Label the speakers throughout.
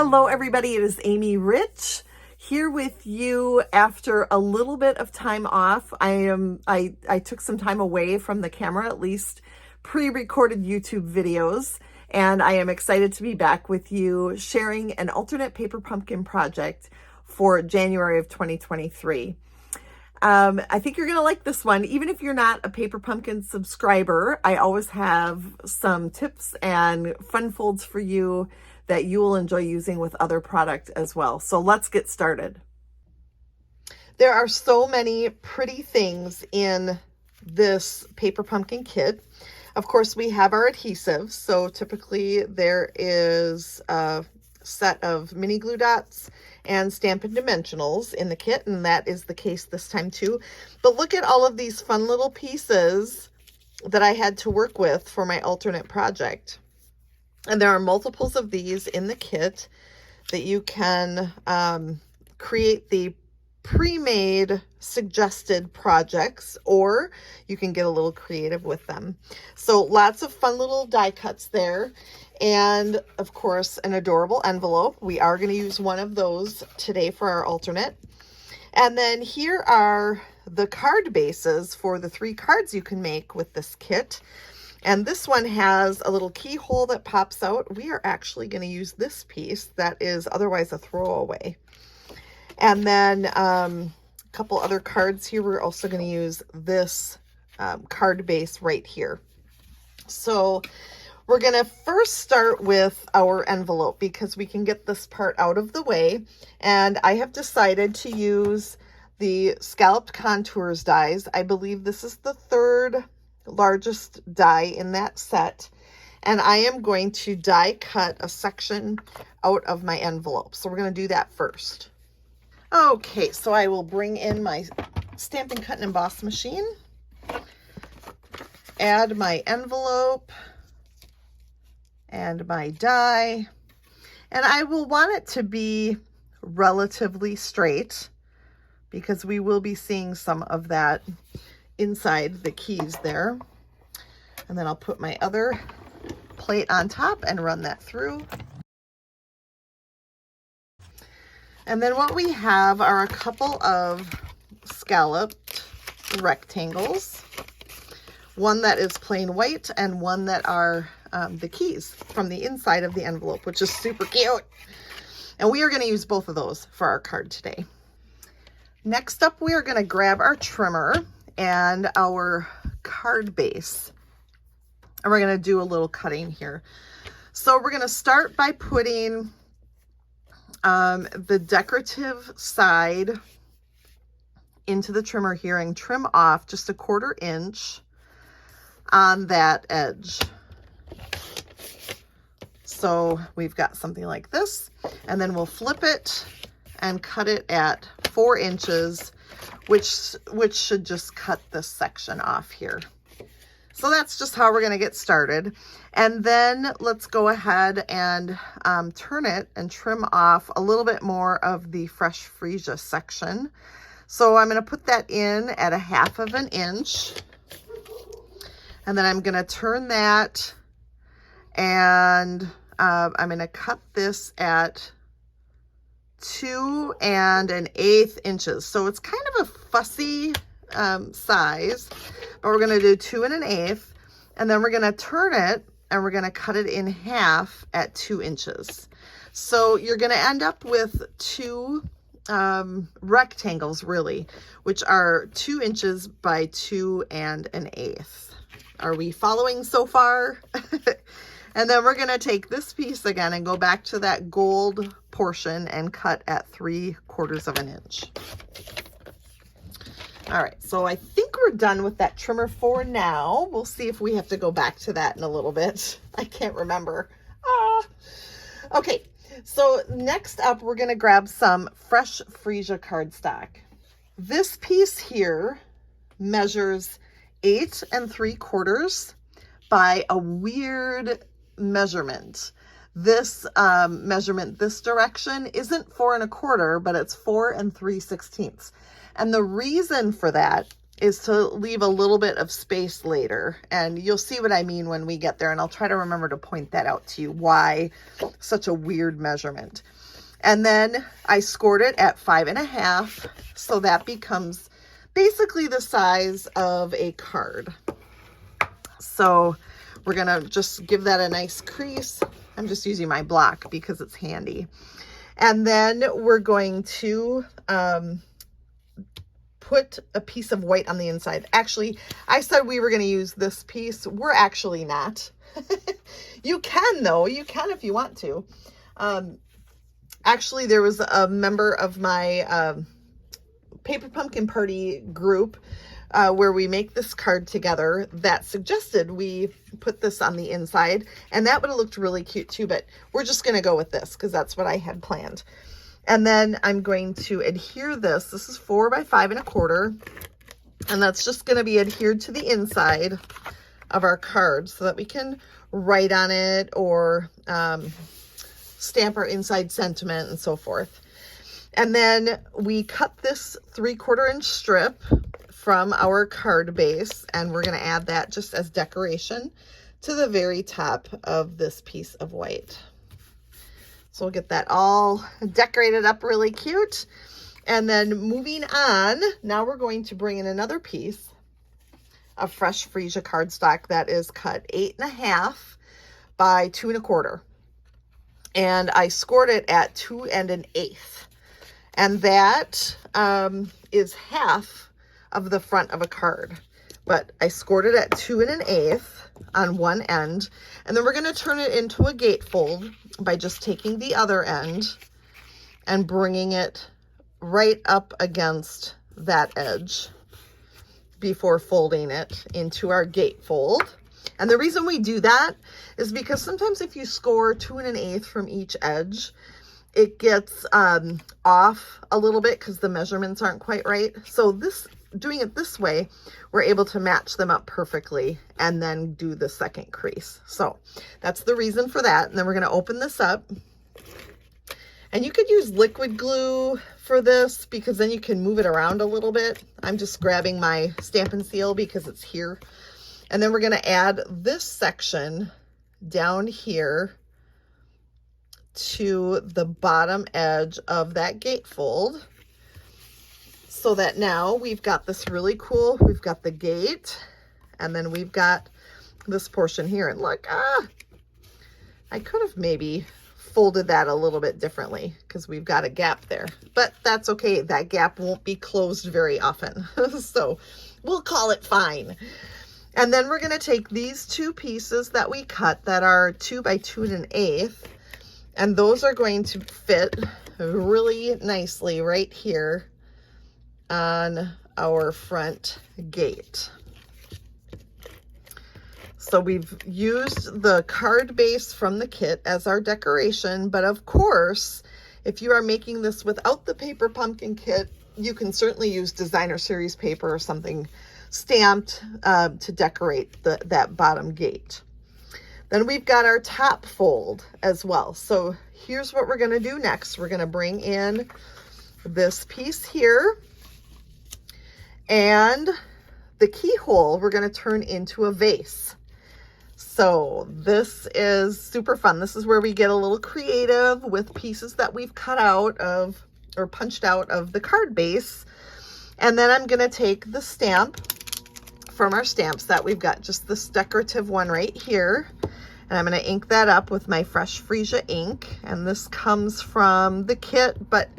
Speaker 1: Hello everybody, it is Amy Rich here with you after a little bit of time off. I took some time away from the camera, at least pre-recorded YouTube videos, and I am excited to be back with you sharing an alternate paper pumpkin project for January of 2023. I think you're going to like this one. Even if you're not a Paper Pumpkin subscriber, I always have some tips and fun folds for you that you will enjoy using with other product as well. So let's get started. There are so many pretty things in this Paper Pumpkin kit. Of course, we have our adhesives. So typically there is a set of mini glue dots and Stampin' dimensionals in the kit, and that is the case this time too. But look at all of these fun little pieces that I had to work with for my alternate project. And there are multiples of these in the kit that you can create the pre-made suggested projects, or you can get a little creative with them. So lots of fun little die cuts there. And of course, an adorable envelope. We are going to use one of those today for our alternate. And then here are the card bases for the 3 cards you can make with this kit. And this one has a little keyhole that pops out. We are actually going to use this piece that is otherwise a throwaway. And then a couple other cards here. We're also going to use this card base right here. So we're going to first start with our envelope because we can get this part out of the way. And I have decided to use the Scalloped Contours dies. I believe this is the 3rd largest die in that set, and I am going to die cut a section out of my envelope. So we're going to do that first. Okay, so I will bring in my Stampin' Cut and Emboss machine, add my envelope and my die, and I will want it to be relatively straight because we will be seeing some of that inside the keys there. And then I'll put my other plate on top and run that through. And then what we have are a couple of scalloped rectangles, one that is plain white and one that are the keys from the inside of the envelope, which is super cute. And we are going to use both of those for our card today. Next up, we are going to grab our trimmer and our card base, and we're going to do a little cutting here. So we're going to start by putting the decorative side into the trimmer here and trim off just a 1/4 inch on that edge. So we've got something like this, and then we'll flip it and cut it at 4 inches, which should just cut this section off here. So that's just how we're going to get started. And then let's go ahead and turn it and trim off a little bit more of the fresh freesia section. So I'm going to put that in at 1/2 inch. And then I'm going to turn that, and I'm going to cut this at 2 1/8 inches. So it's kind of a fussy size, but we're going to do 2 1/8, and then we're going to turn it and we're going to cut it in half at 2 inches. So you're going to end up with 2 rectangles really, which are 2 inches by 2 1/8. Are we following so far? And then we're going to take this piece again and go back to that gold portion and cut at 3/4 inch. All right, so I think we're done with that trimmer for now. We'll see if we have to go back to that in a little bit. I can't remember. Okay, so next up, we're going to grab some fresh freesia cardstock. This piece here measures 8 3/4 by a weird measurement. This measurement, this direction, isn't 4 1/4, but it's 4 3/16. And the reason for that is to leave a little bit of space later. And you'll see what I mean when we get there. And I'll try to remember to point that out to you, why such a weird measurement. And then I scored it at 5.5. So that becomes basically the size of a card. So we're gonna just give that a nice crease. I'm just using my block because it's handy. And then we're going to put a piece of white on the inside. Actually, I said we were going to use this piece. We're actually not. You can though. You can if you want to. Actually, there was a member of my Paper Pumpkin Party group where we make this card together that suggested we put this on the inside, and that would have looked really cute too, but we're just going to go with this because that's what I had planned. And then I'm going to adhere this. This is 4 by 5.25, and that's just going to be adhered to the inside of our card so that we can write on it or stamp our inside sentiment and so forth. And then we cut this 3/4 inch strip from our card base, and we're going to add that just as decoration to the very top of this piece of white. So we'll get that all decorated up really cute. And then moving on, now we're going to bring in another piece of fresh FREESIA cardstock that is cut 8.5 by 2.25. And I scored it at 2 1/8. And that is half of the front of a card. But I scored it at 2 1/8 on one end. And then we're going to turn it into a gatefold by just taking the other end and bringing it right up against that edge before folding it into our gatefold. And the reason we do that is because sometimes if you score 2 1/8 from each edge, it gets off a little bit because the measurements aren't quite right. So doing it this way, we're able to match them up perfectly and then do the second crease. So that's the reason for that. And then we're going to open this up. And you could use liquid glue for this because then you can move it around a little bit. I'm just grabbing my Stampin' Seal because it's here. And then we're going to add this section down here to the bottom edge of that gatefold, so that now we've got this really cool, we've got the gate, and then we've got this portion here. And look, I could have maybe folded that a little bit differently because we've got a gap there, but that's okay. That gap won't be closed very often. So we'll call it fine. And then we're going to take these two pieces that we cut that are 2 by 2 1/8, and those are going to fit really nicely right here on our front gate. So we've used the card base from the kit as our decoration, but of course, if you are making this without the Paper Pumpkin kit, you can certainly use designer series paper or something stamped to decorate that bottom gate. Then we've got our top fold as well. So here's what we're going to do next. We're going to bring in this piece here, and the keyhole we're going to turn into a vase. So this is super fun. This is where we get a little creative with pieces that we've cut out of or punched out of the card base. And then I'm going to take the stamp from our stamp set. We've got just this decorative one right here. And I'm going to ink that up with my fresh FREESIA ink. And this comes from the kit, but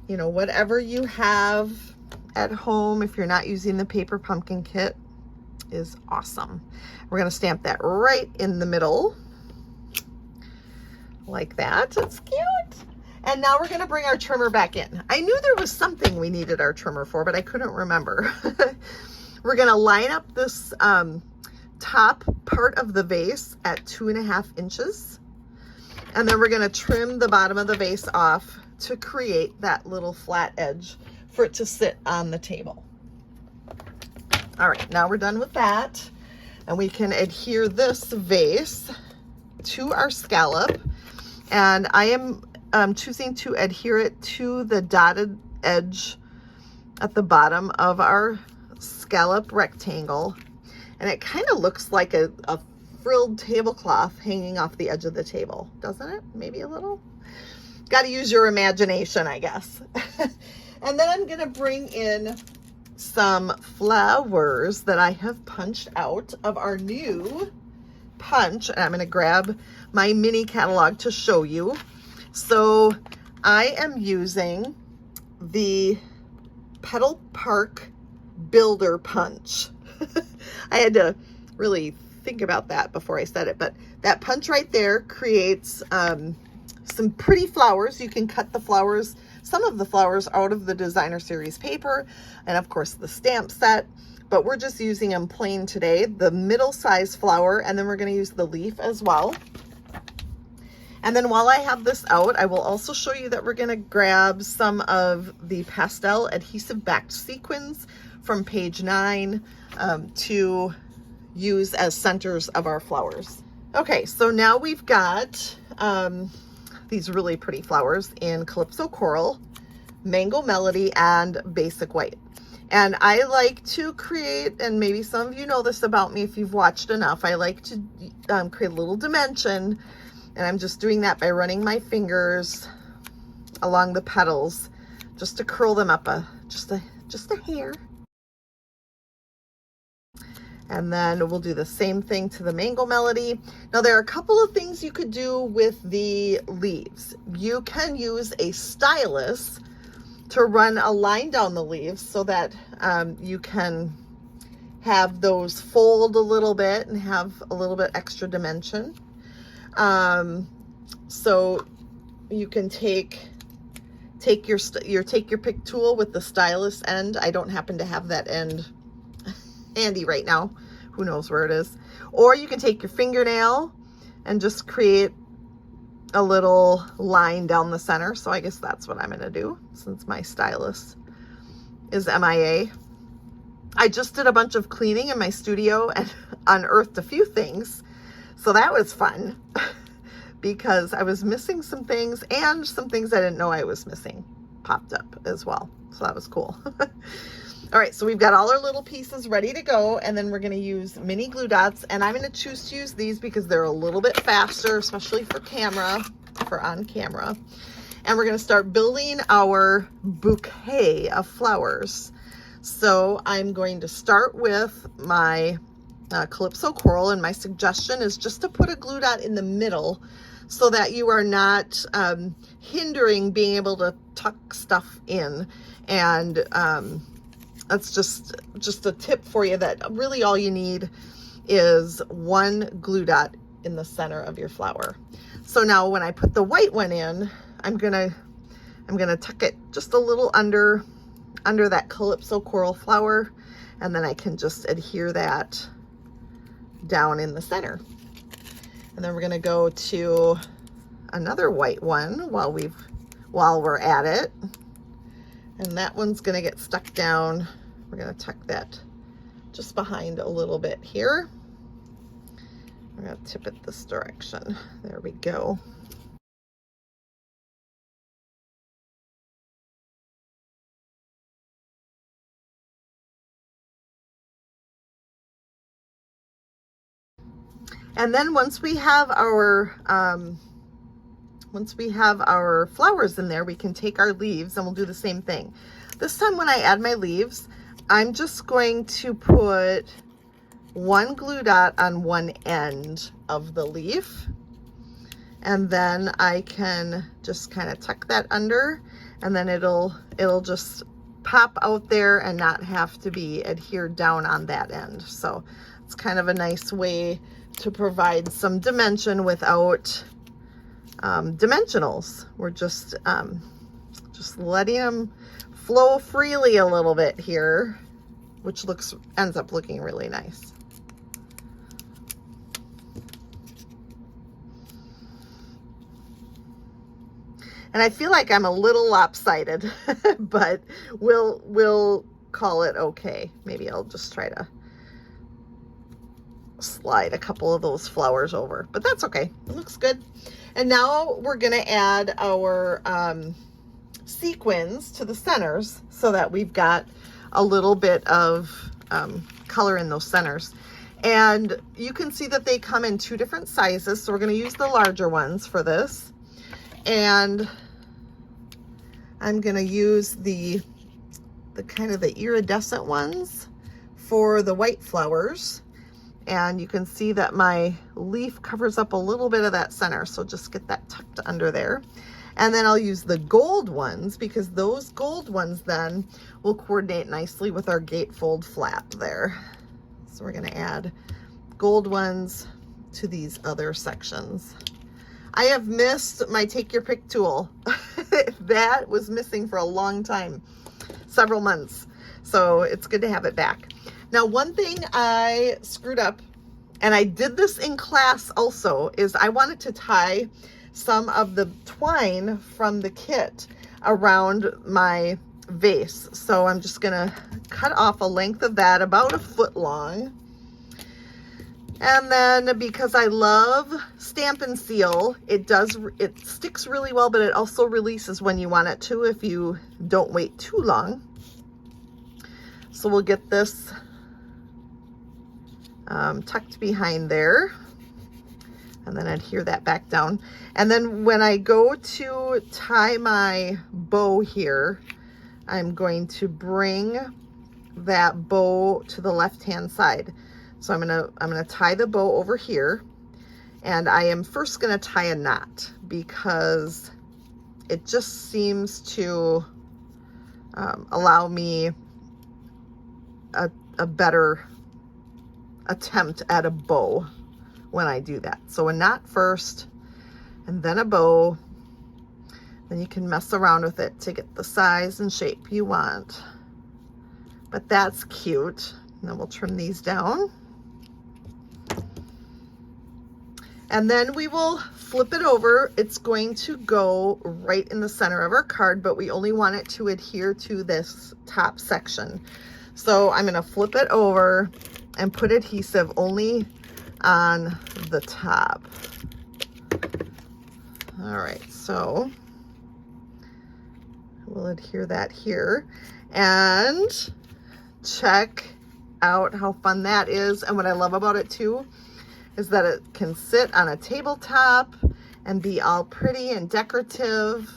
Speaker 1: you know, whatever you have at home, if you're not using the Paper Pumpkin kit, is awesome. We're going to stamp that right in the middle like that. It's cute. And now we're going to bring our trimmer back in. I knew there was something we needed our trimmer for, but I couldn't remember. We're going to line up this top part of the vase at 2.5 inches. And then we're going to trim the bottom of the vase off to create that little flat edge for it to sit on the table. All right, now we're done with that. And we can adhere this vase to our scallop. And I am choosing to adhere it to the dotted edge at the bottom of our scallop rectangle, and it kind of looks like a frilled tablecloth hanging off the edge of the table, doesn't it? Maybe a little. Got to use your imagination, I guess. And then I'm going to bring in some flowers that I have punched out of our new punch. And I'm going to grab my mini catalog to show you. So I am using the Petal Park Builder Punch. I had to really think about that before I said it, but that punch right there creates some pretty flowers. You can cut the flowers, some of the flowers, out of the designer series paper, and of course the stamp set, but we're just using them plain today, the middle size flower, and then we're going to use the leaf as well. And then while I have this out, I will also show you that we're going to grab some of the pastel adhesive backed sequins from page 9 to use as centers of our flowers. Okay, so now we've got these really pretty flowers in Calypso Coral, Mango Melody, and Basic White. And I like to create, and maybe some of you know this about me if you've watched enough, I like to create a little dimension, and I'm just doing that by running my fingers along the petals just to curl them up just a hair. And then we'll do the same thing to the Mango Melody. Now there are a couple of things you could do with the leaves. You can use a stylus to run a line down the leaves so that you can have those fold a little bit and have a little bit extra dimension. So you can take your pick tool with the stylus end. I don't happen to have that end handy right now. Who knows where it is? Or you can take your fingernail and just create a little line down the center. So I guess that's what I'm going to do since my stylus is MIA. I just did a bunch of cleaning in my studio and unearthed a few things. So that was fun because I was missing some things, and some things I didn't know I was missing popped up as well. So that was cool. All right, so we've got all our little pieces ready to go, and then we're going to use mini glue dots, and I'm going to choose to use these because they're a little bit faster, especially for on camera. And we're going to start building our bouquet of flowers. So I'm going to start with my Calypso Coral, and my suggestion is just to put a glue dot in the middle so that you are not hindering being able to tuck stuff in. And that's just a tip for you, that really all you need is one glue dot in the center of your flower. So now when I put the white one in, I'm gonna tuck it just a little under that Calypso Coral flower, and then I can just adhere that down in the center. And then we're gonna go to another white one while we're at it. And that one's gonna get stuck down. We're gonna tuck that just behind a little bit here. We're gonna tip it this direction. There we go. And then once we have our flowers in there, we can take our leaves and we'll do the same thing. This time when I add my leaves, I'm just going to put one glue dot on one end of the leaf, and then I can just kind of tuck that under, and then it'll just pop out there and not have to be adhered down on that end. So it's kind of a nice way to provide some dimension without dimensionals. We're just letting them flow freely a little bit here, which ends up looking really nice. And I feel like I'm a little lopsided, but we'll call it okay. Maybe I'll just try to slide a couple of those flowers over, but that's okay. It looks good. And now we're gonna add our sequins to the centers so that we've got a little bit of color in those centers. And you can see that they come in 2 different sizes. So we're going to use the larger ones for this. And I'm going to use the kind of the iridescent ones for the white flowers. And you can see that my leaf covers up a little bit of that center. So just get that tucked under there. And then I'll use the gold ones, because those gold ones then will coordinate nicely with our gatefold flap there. So we're going to add gold ones to these other sections. I have missed my take your pick tool. That was missing for a long time, several months. So it's good to have it back. Now, one thing I screwed up, and I did this in class also, is I wanted to tie some of the twine from the kit around my vase. So I'm just gonna cut off a length of that, about a foot long. And then, because I love Stampin' Seal, it sticks really well, but it also releases when you want it to if you don't wait too long. So we'll get this tucked behind there, and then adhere that back down. And then when I go to tie my bow here, I'm going to bring that bow to the left-hand side. So I'm gonna tie the bow over here, and I am first gonna tie a knot, because it just seems to allow me a better attempt at a bow when I do that. So a knot first, and then a bow. Then you can mess around with it to get the size and shape you want. But that's cute. And then we'll trim these down. And then we will flip it over. It's going to go right in the center of our card, but we only want it to adhere to this top section. So I'm gonna flip it over and put adhesive only on the top. All right, so we'll adhere that here, and check out how fun that is. And what I love about it too is that it can sit on a tabletop and be all pretty and decorative.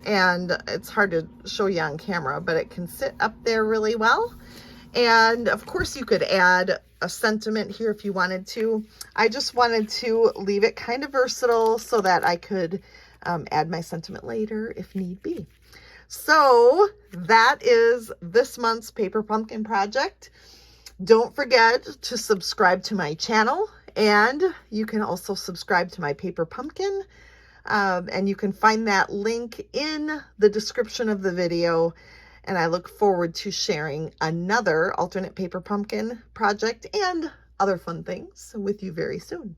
Speaker 1: And it's hard to show you on camera, but it can sit up there really well. And of course you could add a sentiment here if you wanted to. I just wanted to leave it kind of versatile so that I could add my sentiment later if need be. So that is this month's Paper Pumpkin project. Don't forget to subscribe to my channel, and you can also subscribe to my Paper Pumpkin. And you can find that link in the description of the video. And I look forward to sharing another alternate paper pumpkin project and other fun things with you very soon.